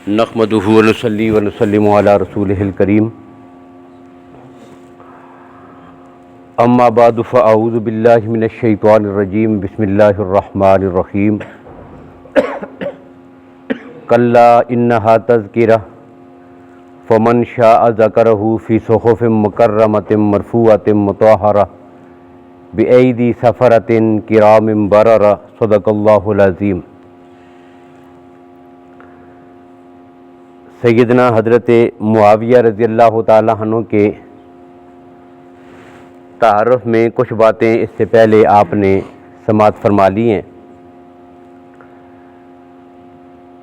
نحمدہ ونصلی ونسلم علی رسولہ الکریم اما بعد فاعوذ باللہ من الشیطان الرجیم بسم اللہ الرحمن الرحیم کلا انہا تذکرہ فمن شاء ذکرہ فی صحف مکرمۃ مرفوعۃ مطہرہ بأیدی سفرۃ کرام بررہ صدق اللہ العظیم۔ سیدنا حضرت معاویہ رضی اللہ تعالیٰ عنہ کے تعارف میں کچھ باتیں اس سے پہلے آپ نے سماعت فرما لی ہیں۔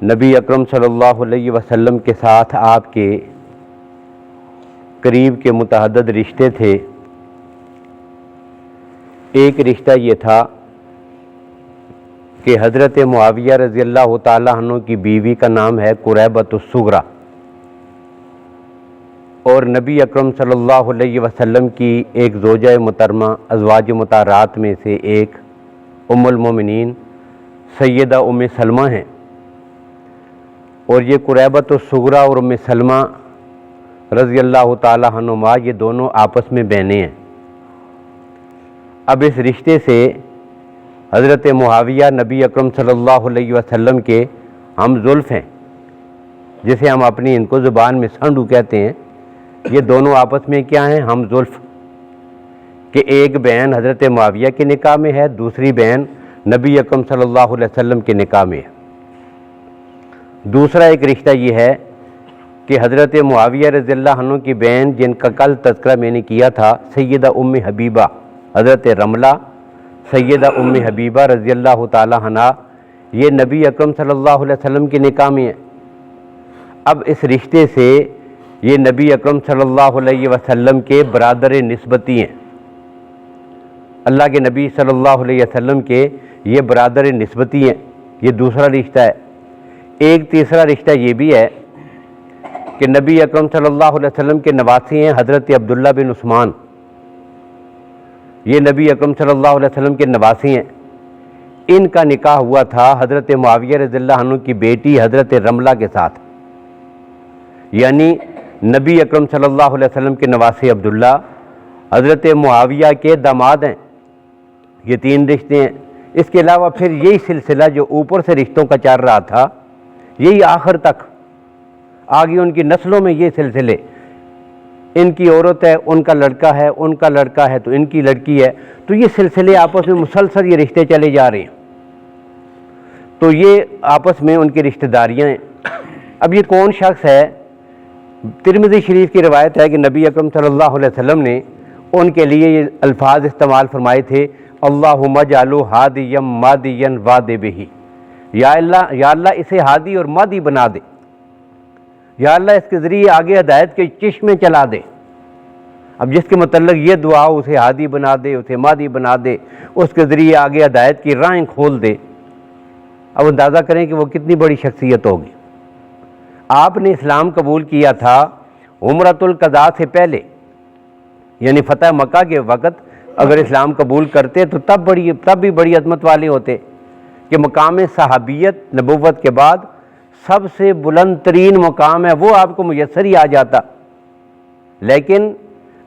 نبی اکرم صلی اللہ علیہ وسلم کے ساتھ آپ کے قریب کے متعدد رشتے تھے۔ ایک رشتہ یہ تھا کہ حضرت معاویہ رضی اللہ تعالیٰ عنہ کی بیوی کا نام ہے قریبۃ الصغریٰ، اور نبی اکرم صلی اللہ علیہ وسلم کی ایک زوجہ محترمہ ازواج مطہرات میں سے ایک ام المومنین سیدہ ام سلمہ ہیں، اور یہ قریبۃ الصغریٰ اور ام سلمہ رضی اللہ تعالیٰ عنہما یہ دونوں آپس میں بہنیں ہیں۔ اب اس رشتے سے حضرت معاویہ نبی اکرم صلی اللہ علیہ وسلم کے ہم زلف ہیں، جسے ہم اپنی ان کو زبان میں سانڈو کہتے ہیں۔ یہ دونوں آپس میں کیا ہیں؟ ہم زلف، کہ ایک بہن حضرت معاویہ کے نکاح میں ہے، دوسری بہن نبی اکرم صلی اللہ علیہ وسلم کے نکاح میں ہے۔ دوسرا ایک رشتہ یہ ہے کہ حضرت معاویہ رضی اللہ عنہ کی بہن جن کا کل تذکرہ میں نے کیا تھا، سیدہ ام حبیبہ حضرت رملہ سیدہ ام حبیبہ رضی اللہ تعالی عنہ، یہ نبی اکرم صلی اللہ علیہ وسلم کے نکاح میں ہیں۔ اب اس رشتے سے یہ نبی اکرم صلی اللہ علیہ وسلم کے برادر نسبتی ہیں، اللہ کے نبی صلی اللہ علیہ وسلم کے یہ برادر نسبتی ہیں۔ یہ دوسرا رشتہ ہے۔ ایک تیسرا رشتہ یہ بھی ہے کہ نبی اکرم صلی اللہ علیہ وسلم کے نواسی ہیں حضرت عبداللہ بن عثمان، یہ نبی اکرم صلی اللہ علیہ وسلم کے نواسی ہیں۔ ان کا نکاح ہوا تھا حضرت معاویہ رضی اللہ عنہ کی بیٹی حضرت رملہ کے ساتھ، یعنی نبی اکرم صلی اللہ علیہ وسلم کے نواسی عبداللہ حضرت معاویہ کے داماد ہیں۔ یہ تین رشتے ہیں۔ اس کے علاوہ پھر یہی سلسلہ جو اوپر سے رشتوں کا چل رہا تھا، یہی آخر تک آگے ان کی نسلوں میں یہ سلسلے، ان کی عورت ہے، ان کا لڑکا ہے، ان کا لڑکا ہے تو ان کی لڑکی ہے، تو یہ سلسلے آپس میں مسلسل یہ رشتے چلے جا رہے ہیں۔ تو یہ آپس میں ان کی رشتہ داریاں ہیں۔ اب یہ کون شخص ہے؟ ترمذی شریف کی روایت ہے کہ نبی اکرم صلی اللہ علیہ وسلم نے ان کے لیے یہ الفاظ استعمال فرمائے تھے، اللہم اجعلہ ہادیا مادیا واہد بہ، یا اللہ اسے ہادی اور مادی بنا دے، یا اللہ اس کے ذریعے آگے ہدایت کے چشمے چلا دے۔ اب جس کے متعلق یہ دعا ہو، اسے ہادی بنا دے، اسے مادی بنا دے، اس کے ذریعے آگے ہدایت کی راہیں کھول دے۔ اب اندازہ کریں کہ وہ کتنی بڑی شخصیت ہوگی۔ آپ نے اسلام قبول کیا تھا عمرۃ القضاء سے پہلے، یعنی فتح مکہ کے وقت اگر اسلام قبول کرتے تو تب بھی بڑی عظمت والے ہوتے کہ مقام صحابیت نبوت کے بعد سب سے بلند ترین مقام ہے، وہ آپ کو میسر ہی آ جاتا۔ لیکن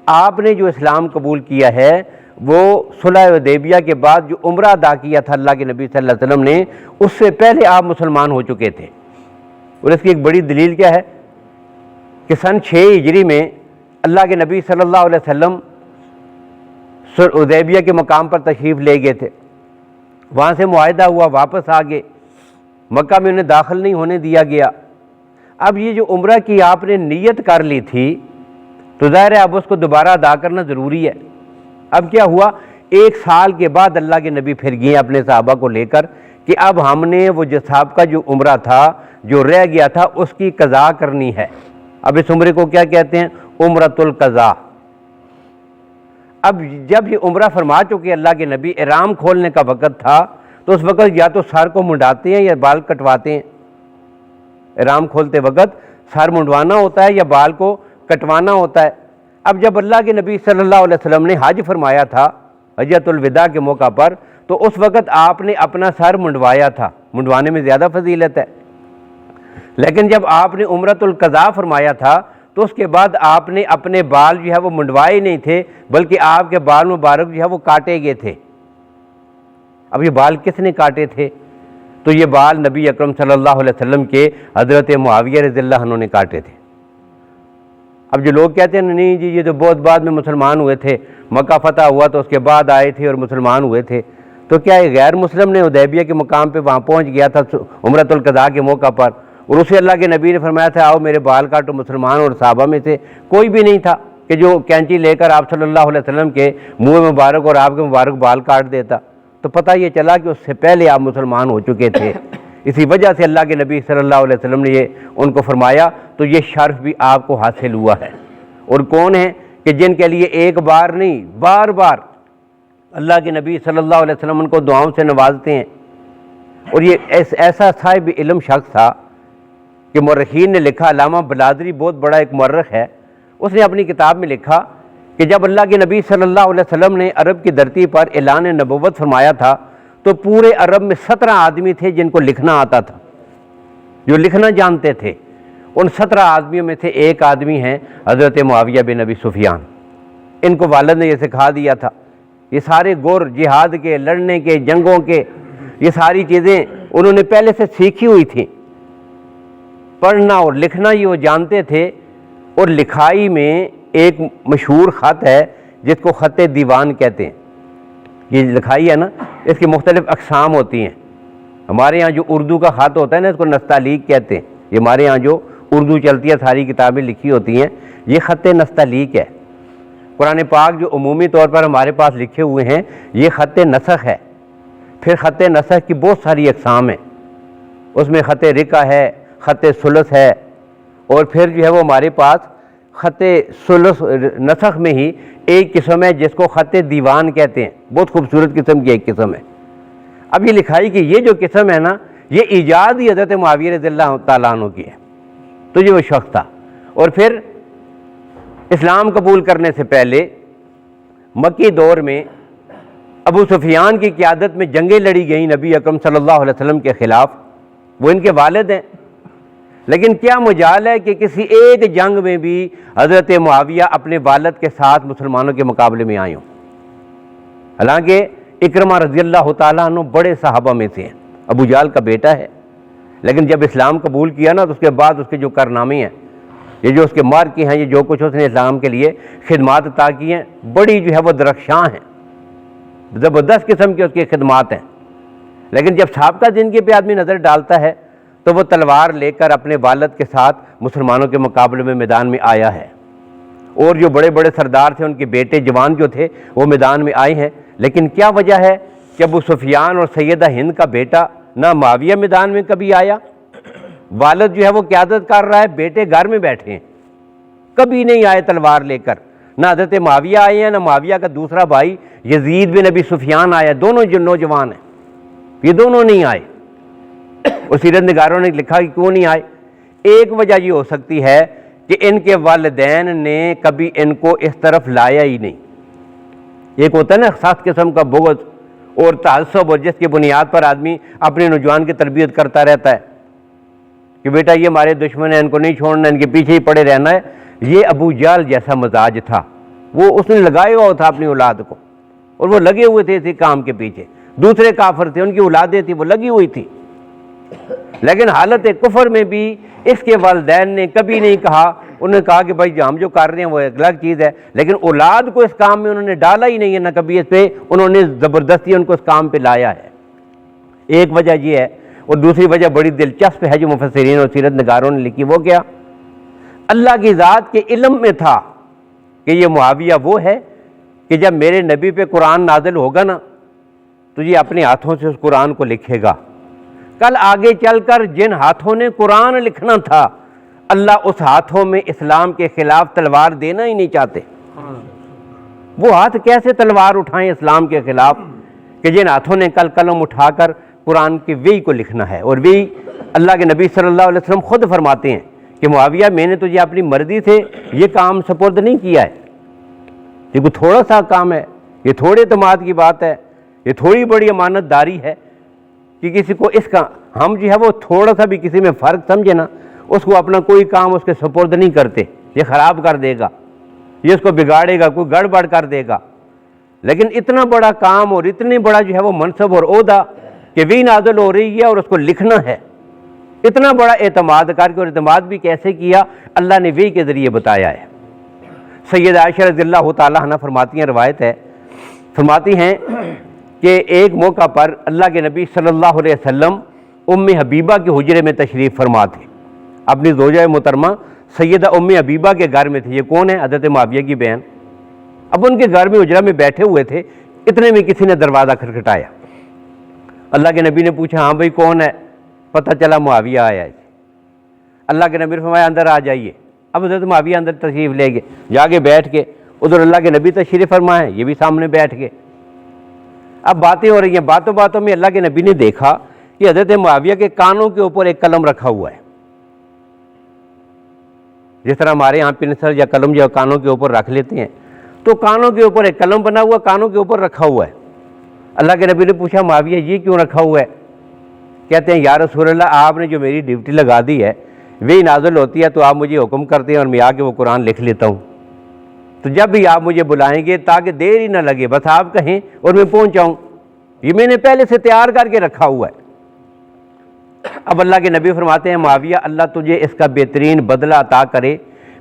آپ نے جو اسلام قبول کیا ہے وہ صلح حدیبیہ کے بعد جو عمرہ ادا کیا تھا اللہ کے نبی صلی اللہ علیہ وسلم نے، اس سے پہلے آپ مسلمان ہو چکے تھے۔ اور اس کی ایک بڑی دلیل کیا ہے کہ سن 6 ہجری میں اللہ کے نبی صلی اللہ علیہ وسلم حدیبیہ کے مقام پر تشریف لے گئے تھے، وہاں سے معاہدہ ہوا، واپس آ گئے، مکہ میں انہیں داخل نہیں ہونے دیا گیا۔ اب یہ جو عمرہ کی آپ نے نیت کر لی تھی تو ظاہر ہے اب اس کو دوبارہ ادا کرنا ضروری ہے۔ اب کیا ہوا؟ 1 سال کے بعد اللہ کے نبی پھر گئے اپنے صحابہ کو لے کر کہ اب ہم نے وہ جو صاحب کا جو عمرہ تھا جو رہ گیا تھا اس کی قضا کرنی ہے۔ اب اس عمرے کو کیا کہتے ہیں؟ عمرۃ القضاء۔ اب جب یہ عمرہ فرما چکے اللہ کے نبی، احرام کھولنے کا وقت تھا، تو اس وقت یا تو سر کو منڈاتے ہیں یا بال کٹواتے ہیں۔ احرام کھولتے وقت سر منڈوانا ہوتا ہے یا بال کو کٹوانا ہوتا ہے۔ اب جب اللہ کے نبی صلی اللہ علیہ وسلم نے حج فرمایا تھا حجۃ الوداع کے موقع پر، تو اس وقت آپ نے اپنا سر منڈوایا تھا، منڈوانے میں زیادہ فضیلت ہے۔ لیکن جب آپ نے عمرۃ القضاء فرمایا تھا تو اس کے بعد آپ نے اپنے بال جو ہے وہ منڈوائے نہیں تھے، بلکہ آپ کے بال مبارک جو ہے وہ کاٹے گئے تھے۔ اب یہ بال کس نے کاٹے تھے؟ تو یہ بال نبی اکرم صلی اللہ علیہ وسلم کے حضرت معاویہ رضی اللہ عنہ نے کاٹے تھے۔ اب جو لوگ کہتے ہیں نہیں جی یہ تو بہت بعد میں مسلمان ہوئے تھے، مکہ فتح ہوا تو اس کے بعد آئے تھے اور مسلمان ہوئے تھے، تو کیا یہ غیر مسلم نے حدیبیہ کے مقام پہ وہاں پہنچ گیا تھا عمرۃ القضاء کے موقع پر، اور اسے اللہ کے نبی نے فرمایا تھا آؤ میرے بال کاٹو؟ مسلمان اور صحابہ میں سے کوئی بھی نہیں تھا کہ جو کینچی لے کر آپ صلی اللہ علیہ وسلم کے منہ مبارک اور آپ کے مبارک بال کاٹ دیتا۔ تو پتہ یہ چلا کہ اس سے پہلے آپ مسلمان ہو چکے تھے، اسی وجہ سے اللہ کے نبی صلی اللہ علیہ وسلم نے یہ ان کو فرمایا، تو یہ شرف بھی آپ کو حاصل ہوا ہے۔ اور کون ہیں کہ جن کے لیے ایک بار نہیں بار بار اللہ کے نبی صلی اللہ علیہ وسلم ان کو دعاؤں سے نوازتے ہیں۔ اور یہ ایسا صاحب علم شخص تھا کہ مورخین نے لکھا، علامہ بلادری بہت بڑا ایک مورخ ہے، اس نے اپنی کتاب میں لکھا کہ جب اللہ کے نبی صلی اللہ علیہ وسلم نے عرب کی دھرتی پر اعلان نبوت فرمایا تھا تو پورے عرب میں 17 آدمی تھے جن کو لکھنا آتا تھا، جو لکھنا جانتے تھے۔ ان 17 آدمیوں میں سے ایک آدمی ہیں حضرت معاویہ بن ابی سفیان۔ ان کو والد نے یہ سکھا دیا تھا، یہ سارے گور جہاد کے، لڑنے کے، جنگوں کے، یہ ساری چیزیں انہوں نے پہلے سے سیکھی ہوئی تھیں۔ پڑھنا اور لکھنا یہ وہ جانتے تھے۔ اور لکھائی میں ایک مشہور خط ہے جس کو خط دیوان کہتے ہیں۔ یہ لکھائی ہے نا، اس کی مختلف اقسام ہوتی ہیں۔ ہمارے یہاں جو اردو کا خط ہوتا ہے نا اس کو نستعلیق کہتے ہیں۔ یہ ہمارے یہاں جو اردو چلتی ہے ساری کتابیں لکھی ہوتی ہیں، یہ خط نستعلیق ہے۔ قرآن پاک جو عمومی طور پر ہمارے پاس لکھے ہوئے ہیں یہ خط نسخ ہے۔ پھر خط نسخ کی بہت ساری اقسام ہیں، اس میں خط رقہ ہے، خط ثلث ہے، اور پھر جو ہے وہ ہمارے پاس خط ثلث نسخ میں ہی ایک قسم ہے جس کو خط دیوان کہتے ہیں، بہت خوبصورت قسم کی ایک قسم ہے۔ اب یہ لکھائی کی یہ جو قسم ہے نا، یہ ایجاد ہی حضرت معاویہ رضی اللہ تعالیٰ عنہ کی ہے۔ تو یہ وہ شخص تھا۔ اور پھر اسلام قبول کرنے سے پہلے مکی دور میں ابو سفیان کی قیادت میں جنگیں لڑی گئیں نبی اکرم صلی اللہ علیہ وسلم کے خلاف، وہ ان کے والد ہیں۔ لیکن کیا مجال ہے کہ کسی ایک جنگ میں بھی حضرت معاویہ اپنے والد کے ساتھ مسلمانوں کے مقابلے میں آئے ہوں؟ حالانکہ اکرمہ رضی اللہ تعالیٰ عنہ بڑے صحابہ میں سے ہیں، ابو جہل کا بیٹا ہے، لیکن جب اسلام قبول کیا نا تو اس کے بعد اس کے جو کارنامے ہیں، یہ جو اس کے مارکے ہیں، یہ جو کچھ اس نے اسلام کے لیے خدمات عطا کی ہیں، بڑی جو ہے وہ درخشاں ہیں، زبردست قسم کی اس کی خدمات ہیں۔ لیکن جب سابقہ زندگی پہ آدمی نظر ڈالتا ہے تو وہ تلوار لے کر اپنے والد کے ساتھ مسلمانوں کے مقابلے میں میدان میں آیا ہے، اور جو بڑے بڑے سردار تھے ان کے بیٹے جوان جو تھے وہ میدان میں آئے ہیں۔ لیکن کیا وجہ ہے کہ ابو سفیان اور سیدہ ہند کا بیٹا نہ معاویہ میدان میں کبھی آیا، والد جو ہے وہ قیادت کر رہا ہے، بیٹے گھر میں بیٹھے ہیں، کبھی نہیں آئے تلوار لے کر، نہ حضرت معاویہ آئے ہیں نہ معاویہ کا دوسرا بھائی یزید بن ابی سفیان آیا، دونوں جو نوجوان ہیں یہ دونوں نہیں آئے۔ اور سیرت نگاروں نے لکھا کہ کیوں نہیں آئے؟ ایک وجہ یہ ہو سکتی ہے کہ ان کے والدین نے کبھی ان کو اس طرف لایا ہی نہیں۔ ایک ہوتا ہے نا خاص قسم کا بغض اور تعصب، اور جس کی بنیاد پر آدمی اپنے نوجوان کی تربیت کرتا رہتا ہے کہ بیٹا یہ ہمارے دشمن ہیں، ان کو نہیں چھوڑنا، ان کے پیچھے ہی پڑے رہنا ہے۔ یہ ابو جہل جیسا مزاج تھا، وہ اس نے لگایا ہوا تھا اپنی اولاد کو، اور وہ لگے ہوئے تھے اسی کام کے پیچھے۔ دوسرے کافر تھے، ان کی اولادیں تھیں، وہ لگی ہوئی تھی، لیکن حالت کفر میں بھی اس کے والدین نے کبھی نہیں کہا، انہوں نے کہا کہ بھائی ہم جو کر رہے ہیں وہ ایک الگ چیز ہے، لیکن اولاد کو اس کام میں انہوں نے ڈالا ہی نہیں ہے، نہ کبھی اس پہ انہوں نے زبردستی ان کو اس کام پہ لایا ہے۔ ایک وجہ یہ ہے، اور دوسری وجہ بڑی دلچسپ ہے جو مفسرین اور سیرت نگاروں نے لکھی، وہ کیا؟ اللہ کی ذات کے علم میں تھا کہ یہ معاویہ وہ ہے کہ جب میرے نبی پہ قرآن نازل ہوگا نا تو یہ اپنے ہاتھوں سے اس قرآن کو لکھے گا۔ کل آگے چل کر جن ہاتھوں نے قرآن لکھنا تھا، اللہ اس ہاتھوں میں اسلام کے خلاف تلوار دینا ہی نہیں چاہتے۔ وہ ہاتھ کیسے تلوار اٹھائیں اسلام کے خلاف کہ جن ہاتھوں نے کل قلم اٹھا کر قرآن کی وحی کو لکھنا ہے؟ اور وحی اللہ کے نبی صلی اللہ علیہ وسلم خود فرماتے ہیں کہ معاویہ میں نے تجھے اپنی مرضی سے یہ کام سپرد نہیں کیا ہے، یہ کوئی تھوڑا سا کام ہے، یہ تھوڑے اعتماد کی بات ہے، یہ تھوڑی بڑی امانت داری ہے کہ کسی کو اس کا ہم جو ہے وہ تھوڑا سا بھی کسی میں فرق سمجھے نا، اس کو اپنا کوئی کام اس کے سپرد نہیں کرتے، یہ خراب کر دے گا، یہ اس کو بگاڑے گا، کوئی گڑبڑ کر دے گا۔ لیکن اتنا بڑا کام اور اتنی بڑا جو ہے وہ منصب اور عہدہ کہ وحی نازل ہو رہی ہے اور اس کو لکھنا ہے، اتنا بڑا اعتماد کر کے، اور اعتماد بھی کیسے کیا، اللہ نے وحی کے ذریعے بتایا ہے۔ سید عائشہ رضی اللہ تعالیٰ عنہ فرماتی ہیں، روایت ہے، فرماتی ہیں کہ ایک موقع پر اللہ کے نبی صلی اللہ علیہ وسلم ام حبیبہ کے حجرے میں تشریف فرما تھے، اپنی زوجہ محترمہ سیدہ ام حبیبہ کے گھر میں تھے۔ یہ کون ہے؟ حضرت معاویہ کی بہن۔ اب ان کے گھر میں حجرہ میں بیٹھے ہوئے تھے، اتنے میں کسی نے دروازہ کھٹکھٹایا۔ اللہ کے نبی نے پوچھا، ہاں بھائی کون ہے؟ پتہ چلا معاویہ آیا ہے۔ اللہ کے نبی نے فرمایا اندر آ جائیے۔ اب حضرت معاویہ اندر تشریف لے گئے، جا کے بیٹھ کے، ادھر اللہ کے نبی تشریف فرمائے، یہ بھی سامنے بیٹھ گئے۔ اب باتیں ہو رہی ہیں، باتوں باتوں میں اللہ کے نبی نے دیکھا کہ حضرت معاویہ کے کانوں کے اوپر ایک قلم رکھا ہوا ہے، جس طرح ہمارے یہاں پنسل یا قلم یا کانوں کے اوپر رکھ لیتے ہیں، تو کانوں کے اوپر ایک قلم بنا ہوا، کانوں کے اوپر رکھا ہوا ہے۔ اللہ کے نبی نے پوچھا، معاویہ یہ کیوں رکھا ہوا ہے؟ کہتے ہیں، یا رسول اللہ، آپ نے جو میری ڈیوٹی لگا دی ہے، وہی نازل ہوتی ہے تو آپ مجھے حکم کرتے ہیں اور میں آ کے وہ قرآن لکھ لیتا ہوں، تو جب بھی آپ مجھے بلائیں گے تاکہ دیر ہی نہ لگے، بس آپ کہیں اور میں پہنچ جاؤں، یہ میں نے پہلے سے تیار کر کے رکھا ہوا ہے۔ اب اللہ کے نبی فرماتے ہیں، معاویہ اللہ تجھے اس کا بہترین بدلہ عطا کرے،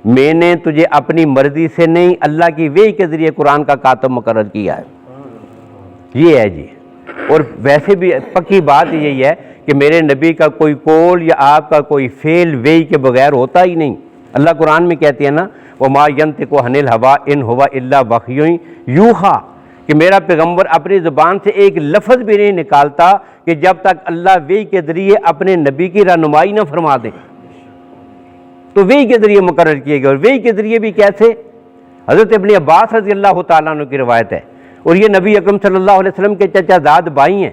میں نے تجھے اپنی مرضی سے نہیں، اللہ کی وحی کے ذریعے قرآن کا کاتب مقرر کیا ہے۔ یہ ہے جی، اور ویسے بھی پکی بات یہی ہے کہ میرے نبی کا کوئی قول یا آپ کا کوئی فعل وحی کے بغیر ہوتا ہی نہیں۔ اللہ قرآن میں کہتے ہیں نا، وَمَا يَنطِقُ عَنِ الْهَوَىٰ إِنْ هُوَ إِلَّا وَحْيٌ يُوحَىٰ، کہ میرا پیغمبر اپنی زبان سے ایک لفظ بھی نہیں نکالتا کہ جب تک اللہ وحی کے ذریعے اپنے نبی کی رہنمائی نہ فرما دے، تو وحی کے ذریعے مقرر کیے گئے۔ اور وحی کے ذریعے بھی کیسے؟ حضرت ابن عباس رضی اللہ تعالیٰ عنہ کی روایت ہے، اور یہ نبی اکرم صلی اللہ علیہ وسلم کے چچا زاد بھائی ہیں،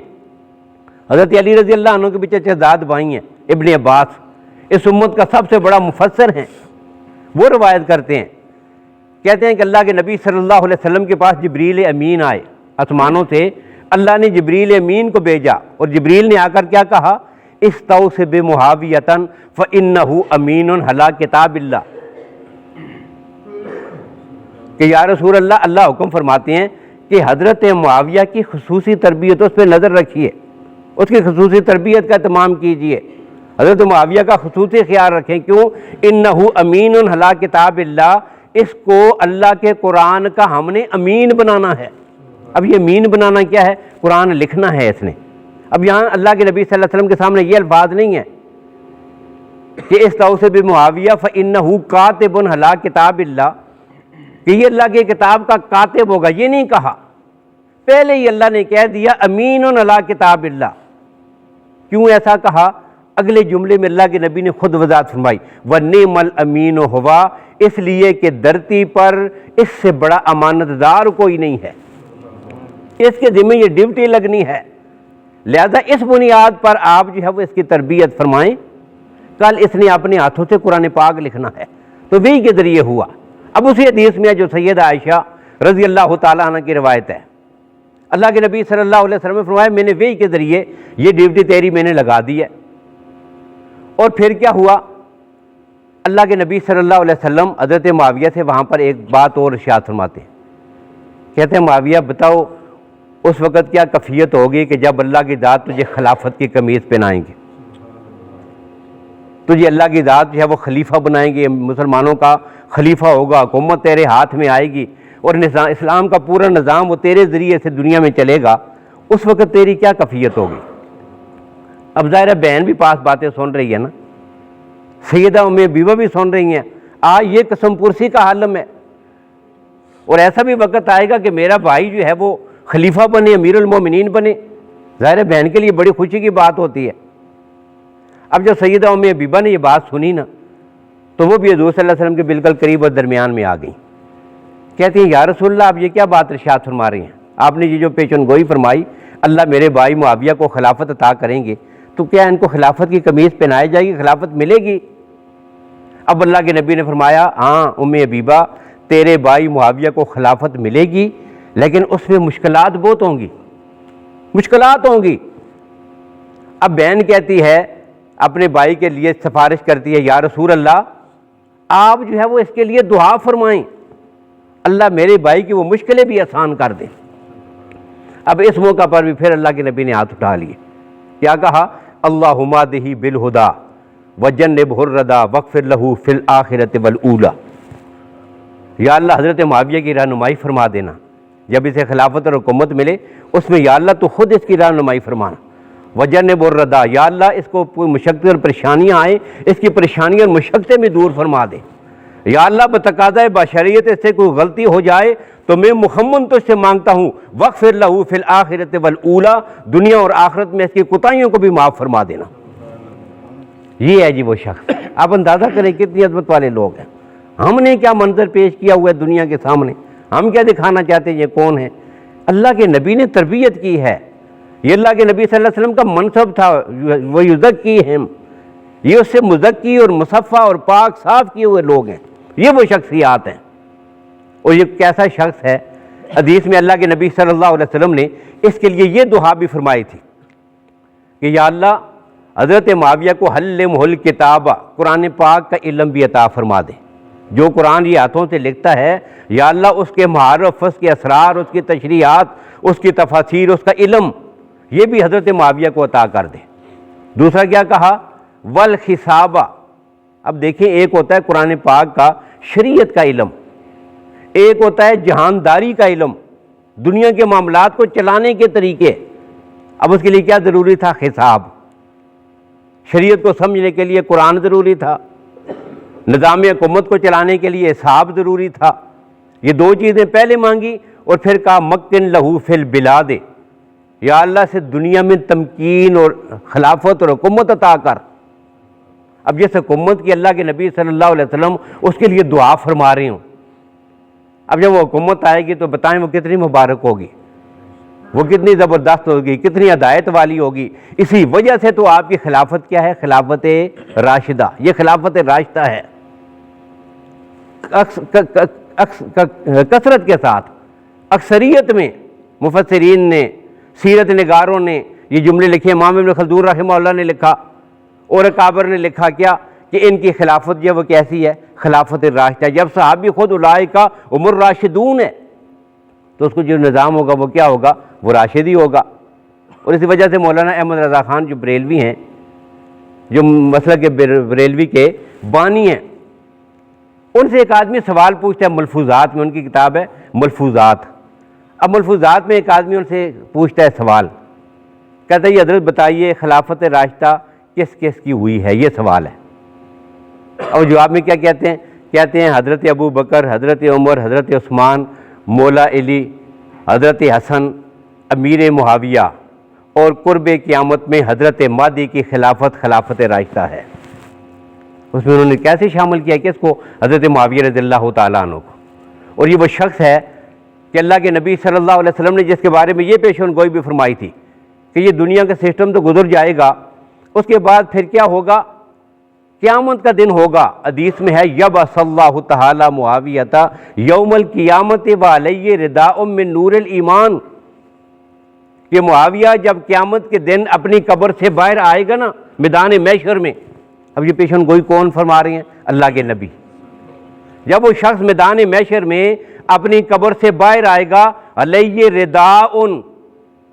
حضرت علی رضی اللہ عنہ کے بھی چچا زاد بھائی ہیں۔ ابن عباس اس امت کا سب سے بڑا مفسر ہیں، وہ روایت کرتے ہیں، کہتے ہیں کہ اللہ کے نبی صلی اللہ علیہ وسلم کے پاس جبریل امین آئے آسمانوں سے، اللہ نے جبریل امین کو بھیجا، اور جبریل نے آ کر کیا کہا، استوص بمعاویۃ فإنہ امین علی کتاب اللہ، کہ یا رسول اللہ، اللہ حکم فرماتے ہیں کہ حضرت معاویہ کی خصوصی تربیت، اس پہ نظر رکھیے، اس کی خصوصی تربیت کا اہتمام کیجیے، حضرت معاویہ کا خصوصی خیال رکھیں۔ کیوں؟ انہ امین علی کتاب اللہ، اس کو اللہ کے قرآن کا ہم نے امین بنانا ہے۔ اب یہ امین بنانا کیا ہے؟ قرآن لکھنا ہے اس نے۔ اب یہاں اللہ کے نبی صلی اللہ علیہ وسلم کے سامنے یہ الفاظ نہیں ہے کہ استوص بمعاویہ فإنہ کاتب علی کتاب اللہ، کہ یہ اللہ کی کتاب کا کاتب ہوگا، یہ نہیں کہا، پہلے ہی اللہ نے کہہ دیا امین علی کتاب اللہ۔ کیوں ایسا کہا؟ اگلے جملے میں اللہ کے نبی نے خود وضاحت فرمائی، وَنِعْمَ الْأَمِينُ هُوَ، اس لیے کہ دھرتی پر اس سے بڑا امانت دار کوئی نہیں ہے، اس کے ذمہ یہ ڈیوٹی لگنی ہے، لہذا اس بنیاد پر آپ جو ہے وہ اس کی تربیت فرمائیں۔ کل اس نے اپنے ہاتھوں سے قرآن پاک لکھنا ہے، تو وحی کے ذریعے ہوا۔ اب اسی حدیث میں جو سیدہ عائشہ رضی اللہ تعالیٰ عنہ کی روایت ہے، اللہ کے نبی صلی اللہ علیہ وسلم نے فرمایا، میں نے وحی کے ذریعے یہ ڈیوٹی تیری میں نے لگا دی ہے۔ اور پھر کیا ہوا؟ اللہ کے نبی صلی اللہ علیہ وسلم حضرت معاویہ سے وہاں پر ایک بات اور ارشاد فرماتے ہیں، کہتے ہیں، معاویہ بتاؤ اس وقت کیا کیفیت ہوگی کہ جب اللہ کی ذات تجھے خلافت کی قمیض پہنائیں گے، تجھے اللہ کی ذات جو ہے وہ خلیفہ بنائیں گے، مسلمانوں کا خلیفہ ہوگا، حکومت تیرے ہاتھ میں آئے گی، اور اسلام کا پورا نظام وہ تیرے ذریعے سے دنیا میں چلے گا، اس وقت تیری کیا کیفیت ہوگی؟ اب ظاہر ہے بہن بھی پاس باتیں سن رہی ہے نا، سیدہ ام حبیبہ بھی سن رہی ہیں، یہ قسم پرسی کا عالم ہے، اور ایسا بھی وقت آئے گا کہ میرا بھائی جو ہے وہ خلیفہ بنے، امیر المومنین بنے، ظاہر ہے بہن کے لیے بڑی خوشی کی بات ہوتی ہے۔ اب جب سیدہ ام حبیبہ نے یہ بات سنی نا، تو وہ بھی حضور صلی اللہ علیہ وسلم کے بالکل قریب اور درمیان میں آ گئیں، کہتی ہیں، یا رسول اللہ، آپ یہ کیا بات ارشاد فرما رہی ہیں؟ آپ نے یہ جو پیشن گوئی فرمائی، اللہ میرے بھائی معاویہ کو خلافت عطا کریں گے، تو کیا ان کو خلافت کی قمیض پہنائی جائے گی، خلافت ملے گی؟ اب اللہ کے نبی نے فرمایا، ہاں ام حبیبہ، تیرے بھائی معاویہ کو خلافت ملے گی، لیکن اس میں مشکلات بہت ہوں گی، مشکلات ہوں گی۔ اب بہن کہتی ہے اپنے بھائی کے لیے سفارش کرتی ہے، یا رسول اللہ آپ جو ہے وہ اس کے لیے دعا فرمائیں، اللہ میرے بھائی کی وہ مشکلیں بھی آسان کر دیں۔ اب اس موقع پر بھی پھر اللہ کے نبی نے ہاتھ اٹھا لیے، کیا کہا؟ اللہم اہدہ بالہدی وجنبہ الردی واغفر لہ فی الآخرۃ والأولی، یا اللہ حضرت معاویہ کی رہنمائی فرما دینا، جب اسے خلافت اور حکومت ملے اس میں یا اللہ تو خود اس کی رہنمائی فرمانا، وجنبہ الردی، یا اللہ اس کو کوئی مشقت اور پریشانیاں آئیں اس کی پریشانیاں اور مشقتیں بھی دور فرما دے، یا اللہ بتقاضۂ بشریت اس سے کوئی غلطی ہو جائے تو میں محمد تجھ سے مانگتا ہوں واغفر لہ فی الآخرۃ والأولی، دنیا اور آخرت میں اس کی کوتاہیوں کو بھی معاف فرما دینا۔ یہ ہے جی وہ شخص، آپ اندازہ کریں کتنی عظمت والے لوگ ہیں۔ ہم نے کیا منظر پیش کیا ہوا ہے دنیا کے سامنے، ہم کیا دکھانا چاہتے ہیں یہ کون ہے؟ اللہ کے نبی نے تربیت کی ہے، یہ اللہ کے نبی صلی اللہ علیہ وسلم کا منصب تھا، وہ یزکیہم، یہ اس سے مزکی اور مصفہ اور پاک صاف کیے ہوئے لوگ ہیں، یہ وہ شخصیات ہیں۔ اور یہ کیسا شخص ہے؟ حدیث میں اللہ کے نبی صلی اللہ علیہ وسلم نے اس کے لیے یہ دعا بھی فرمائی تھی کہ یا اللہ حضرت معاویہ کو علمہ الکتاب، قرآن پاک کا علم بھی عطا فرما دے، جو قرآن یہ ہاتھوں سے لکھتا ہے یا اللہ اس کے معارف، اس کے اسرار، اس کی تشریحات، اس کی تفاسیر، اس کا علم یہ بھی حضرت معاویہ کو عطا کر دے۔ دوسرا کیا کہا؟ والحساب، اب دیکھیں ایک ہوتا ہے قرآن پاک کا شریعت کا علم، ایک ہوتا ہے جہانداری کا علم، دنیا کے معاملات کو چلانے کے طریقے۔ اب اس کے لیے کیا ضروری تھا؟ حساب۔ شریعت کو سمجھنے کے لیے قرآن ضروری تھا، نظام حکومت کو چلانے کے لیے حساب ضروری تھا۔ یہ دو چیزیں پہلے مانگی اور پھر کہا مکن لہو فی البلاد، یا اللہ سے دنیا میں تمکین اور خلافت اور حکومت عطا کر۔ اب جس حکومت کی اللہ کے نبی صلی اللہ علیہ وسلم اس کے لیے دعا فرما رہے ہوں، اب جب وہ حکومت آئے گی تو بتائیں وہ کتنی مبارک ہوگی، وہ کتنی زبردست ہوگی، کتنی ہدایت والی ہوگی۔ اسی وجہ سے تو آپ کی خلافت کیا ہے؟ خلافت راشدہ، یہ خلافت راشدہ ہے۔ کثرت کے ساتھ اکثریت میں مفسرین نے، سیرت نگاروں نے یہ جملے لکھے، امام ابن خلدون رحمہ اللہ نے لکھا اور اکابر نے لکھا کیا کہ ان کی خلافت جو وہ کیسی ہے؟ خلافت راشدہ۔ جب صحابی خود اولئک ہم الراشدون ہے تو اس کو جو نظام ہوگا وہ کیا ہوگا؟ وہ راشدی ہوگا۔ اور اسی وجہ سے مولانا احمد رضا خان جو بریلوی ہیں، جو مسلک کے بریلوی کے بانی ہیں، ان سے ایک آدمی سوال پوچھتا ہے ملفوظات میں، ان کی کتاب ہے ملفوظات۔ اب ملفوظات میں ایک آدمی ان سے پوچھتا ہے سوال، کہتا ہے یہ حضرت بتائیے خلافت راشدہ کس کس کی ہوئی ہے؟ یہ سوال ہے۔ اور جواب میں کیا کہتے ہیں؟ کہتے ہیں حضرت ابو بکر، حضرت عمر، حضرت عثمان، مولا علی، حضرت حسن، امیر معاویہ، اور قرب قیامت میں حضرت مہدی کی خلافت خلافت راشدہ ہے۔ اس میں انہوں نے کیسے شامل کیا؟ کس کو؟ حضرت معاویہ رضی اللہ تعالیٰ عنہ کو۔ اور یہ وہ شخص ہے کہ اللہ کے نبی صلی اللہ علیہ وسلم نے جس کے بارے میں یہ پیشن گوئی بھی فرمائی تھی کہ یہ دنیا کا سسٹم تو گزر جائے گا، اس کے بعد پھر کیا ہوگا؟ قیامت کا دن ہوگا۔ حدیث میں ہے یبعث اللہ تعالی معاویہ یوم القیامت وعلیہ رداء من نور الایمان، کہ معاویہ جب قیامت کے دن اپنی قبر سے باہر آئے گا نا میدان محشر میں۔ اب یہ پیشن گوئی کون فرما رہے ہیں؟ اللہ کے نبی۔ جب وہ شخص میدان محشر میں اپنی قبر سے باہر آئے گا، علیہ رداء،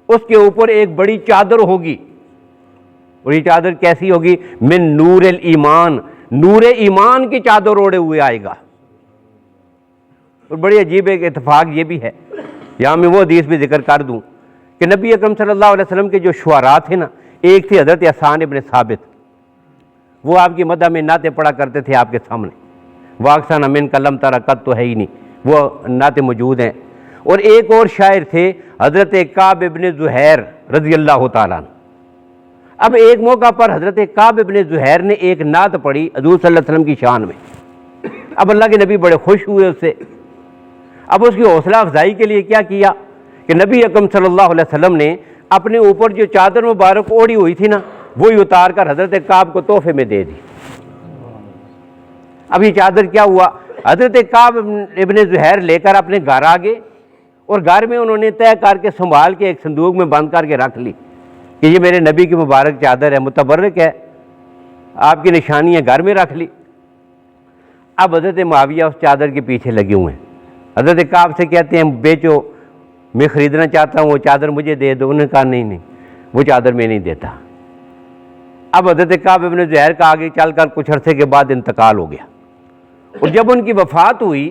اس کے اوپر ایک بڑی چادر ہوگی، اور یہ چادر کیسی ہوگی؟ من نور الایمان، نور ایمان کی چادر اوڑے ہوئے آئے گا۔ اور بڑی عجیب ایک اتفاق یہ بھی ہے، یہاں میں وہ حدیث بھی ذکر کر دوں کہ نبی اکرم صلی اللہ علیہ وسلم کے جو شعراء تھے نا، ایک تھے حضرت حسان ابن ثابت، وہ آپ کی مدح میں نعتیں پڑھا کرتے تھے آپ کے سامنے، واقسانہ من کلم ترا قط تو ہے ہی نہیں، وہ نعتیں موجود ہیں۔ اور ایک اور شاعر تھے حضرت کعب ابن زہیر رضی اللہ تعالیٰ عنہ۔ اب ایک موقع پر حضرت کعب ابن زہیر نے ایک نعت پڑھی حضور صلی اللہ علیہ وسلم کی شان میں۔ اب اللہ کے نبی بڑے خوش ہوئے اس سے۔ اب اس کی حوصلہ افزائی کے لیے کیا کیا کہ نبی اکرم صلی اللہ علیہ وسلم نے اپنے اوپر جو چادر مبارک اوڑھی ہوئی تھی نا، وہی اتار کر حضرت کعب کو تحفے میں دے دی۔ اب یہ چادر کیا ہوا؟ حضرت کعب ابن زہیر لے کر اپنے گھر آ گئے، اور گھر میں انہوں نے طے کر کے سنبھال کے ایک صندوق میں بند کر کے رکھ لی کہ یہ میرے نبی کی مبارک چادر ہے، متبرک ہے، آپ کی نشانی ہے، گھر میں رکھ لی۔ اب حضرت معاویہ اس چادر کے پیچھے لگے ہوئے ہیں۔ حضرت کعب سے کہتے ہیں بیچو، میں خریدنا چاہتا ہوں، وہ چادر مجھے دے دو۔ انہوں نے کہا نہیں وہ چادر میں نہیں دیتا۔ اب حضرت کعب ابن زہیر کا آگے چل کر کچھ عرصے کے بعد انتقال ہو گیا، اور جب ان کی وفات ہوئی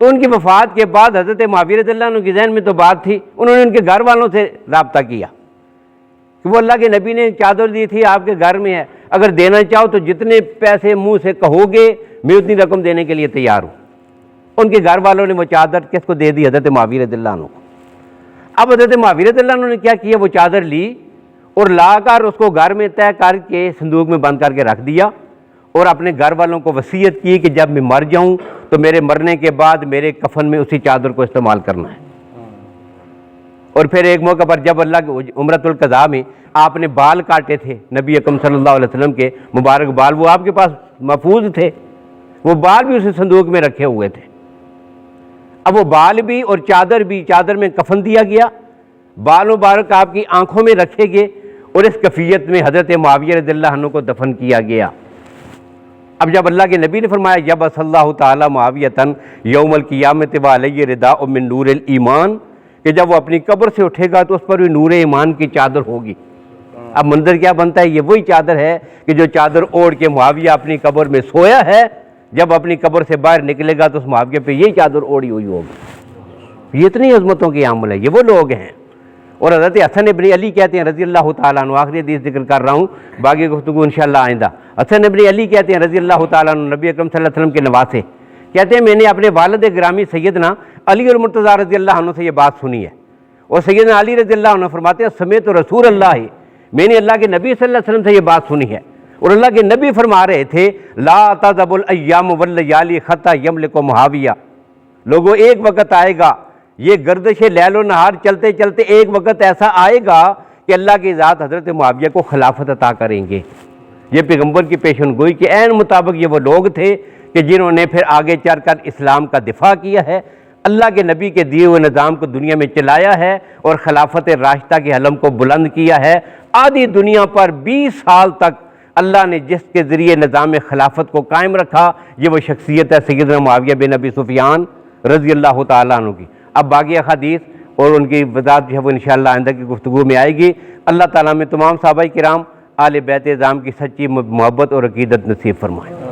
تو ان کی وفات کے بعد حضرت معاویہ رضی اللہ عنہ کے ذہن میں تو بات تھی، انہوں نے ان کے گھر والوں سے رابطہ کیا کہ وہ اللہ کے نبی نے چادر دی تھی، آپ کے گھر میں ہے، اگر دینا چاہو تو جتنے پیسے منہ سے کہو گے میں اتنی رقم دینے کے لیے تیار ہوں۔ ان کے گھر والوں نے وہ چادر کس کو دے دی؟ حضرت معاویہ رضی اللہ عنہ کو۔ اب حضرت معاویہ رضی اللہ عنہ نے کیا کیا؟ وہ چادر لی اور لا کر اس کو گھر میں طے کر کے صندوق میں بند کر کے رکھ دیا، اور اپنے گھر والوں کو وصیت کی کہ جب میں مر جاؤں تو میرے مرنے کے بعد میرے کفن میں اسی چادر کو استعمال کرنا ہے۔ اور پھر ایک موقع پر جب اللہ کے عمرۃ القضاء میں آپ نے بال کاٹے تھے نبی اکرم صلی اللہ علیہ وسلم کے مبارک بال، وہ آپ کے پاس محفوظ تھے، وہ بال بھی اسی صندوق میں رکھے ہوئے تھے۔ اب وہ بال بھی اور چادر بھی، چادر میں کفن دیا گیا، بال مبارک آپ کی آنکھوں میں رکھے گئے، اور اس کیفیت میں حضرت معاویہ رضی اللہ عنہ کو دفن کیا گیا۔ اب جب اللہ کے نبی نے فرمایا یبعث اللہ تعالی معاویۃ یوم القیامۃ وعلیہ رداء من نور الایمان، کہ جب وہ اپنی قبر سے اٹھے گا تو اس پر بھی نور ایمان کی چادر ہوگی۔ اب منظر کیا بنتا ہے؟ یہ وہی چادر ہے کہ جو چادر اوڑھ کے معاویہ اپنی قبر میں سویا ہے، جب اپنی قبر سے باہر نکلے گا تو اس معاویہ پہ یہی چادر اوڑھی ہوئی ہوگی۔ یہ اتنی عظمتوں کی عامل ہے، یہ وہ لوگ ہیں۔ اور حضرت حسن ابن علی کہتے ہیں رضی اللہ تعالیٰ عنہ، آخری حدیث ذکر کر رہا ہوں، باقی گفتگو انشاءاللہ آئندہ۔ حسن ابن علی کہتے ہیں رضی اللہ تعالیٰ عنہ، نبی اکرم صلی اللہ علیہ وسلم کے نواسے، کہتے ہیں میں نے اپنے والد گرامی سیدنا علی المرتضیٰ رضی اللہ عنہ سے یہ بات سنی ہے، اور سیدنا علی رضی اللہ عنہ فرماتے ہیں سمیت رسول اللہ، میں نے اللہ کے نبی صلی اللہ علیہ وسلم سے یہ بات سنی ہے، اور اللہ کے نبی فرما رہے تھے لا تذهب الايام والليالي حتى يملك معاویہ، لوگوں ایک وقت آئے گا، یہ گردش لیل و نہار چلتے چلتے ایک وقت ایسا آئے گا کہ اللہ کی ذات حضرت معاویہ کو خلافت عطا کریں گے۔ یہ پیغمبر کی پیشن گوئی کے عین مطابق یہ وہ لوگ تھے کہ جنہوں نے پھر آگے چل کر اسلام کا دفاع کیا ہے، اللہ کے نبی کے دیے ہوئے نظام کو دنیا میں چلایا ہے، اور خلافت راشدہ کے علم کو بلند کیا ہے۔ آدھی دنیا پر 20 سال تک اللہ نے جس کے ذریعے نظام خلافت کو قائم رکھا، یہ وہ شخصیت ہے سیدنا معاویہ بن ابی سفیان رضی اللہ تعالیٰ عنہ کی۔ اب باقی احادیث اور ان کی وضاحت جو ہے وہ انشاءاللہ آئندہ کی گفتگو میں آئے گی۔ اللہ تعالیٰ میں تمام صحابہ کرام آل بیت اعظام کی سچی محبت اور عقیدت نصیب فرمائے۔